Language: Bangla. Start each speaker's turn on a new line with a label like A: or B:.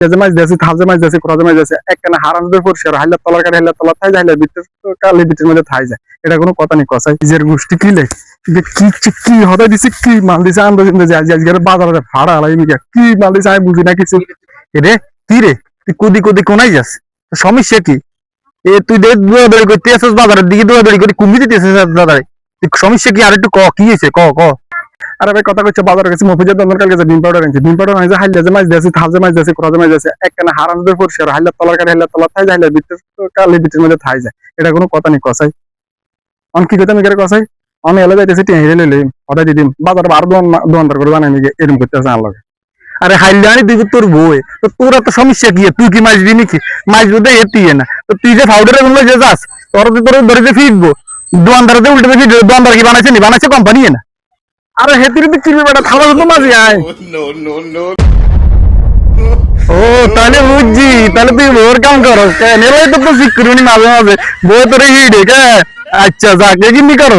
A: যে মাছ দিয়েছে থাজে মাছ দিয়েছে ক্রজে মাছ দিয়েছে একখানা হারানোদের পরিষ্কার হাইলার তলার কাটে হাইলার তলা থাই যায় হাইলার ভিতর কালি ভিতরের মধ্যে থাই যায় এটা কোনো কথা নেই কসাই নিজের গোষ্ঠী কিলে কি কি হতে দিছে কি মাল দিছে আন্দাজ যে আজকের বাজারে ভাড়া আলাই কি মাল দিছে আমি বুঝি না কিছু রে কি রে তুই কুদি কুদি কোনাই যাস সমস্যা কি এ তুই দেখ দৌড়াদৌড়ি করতে আসছিস বাজারের দিকে দৌড়াদৌড়ি করে কুম্ভি দিতে আসছিস দাদারে সমস্যা কি আর একটু কি হয়েছে ক আরে ভাই কথা কইছে বাজারে গেছে মফিজের দন্দন কাল গেছে ডিম পাউডার আনছে ডিম পাউডার আনছে হাইলা যে মাছ দিয়েছে থাজে মাছ দিয়েছে ক্রজে মাছ দিয়েছে একখানা হারানোদের পরিষ্কার হাইলার তলার কাটে হাইলার তলা থাই যায় হাইলার ভিতর কালি ভিতরের মধ্যে থাই যায় এটা কোনো কথা নেই কসাই অন কি কথা মিকারে কসাই আমি এলে যাইতেছি টিয়া হেরে লইলে হঠাৎ দিদিম বাজারে আরো দোকানদার করে জানাই নাকি এরকম করতেছে আমার লগে আরে হাইলে আনি তুই তোর বই তো তোর এত সমস্যা কি তুই কি মাছ দিবি নাকি মাছ দুধে এটি না তো তুই যে পাউডারের গুলো যে যাস তোর ধরে যে ফিটবো দোকানদারে উল্টে ফিট দোকানদার কি বানাইছে নি বানাইছে কোম্পানি না আরে হেতির তো কিনবি বেটা থালা তো মাঝে আয় ও তাহলে বুঝছি তাহলে তুই ওর কাম করো নেলে তো শিখ করবি মাঝে মাঝে বই তোর হিডে কে আচ্ছা যাকে কিনি করো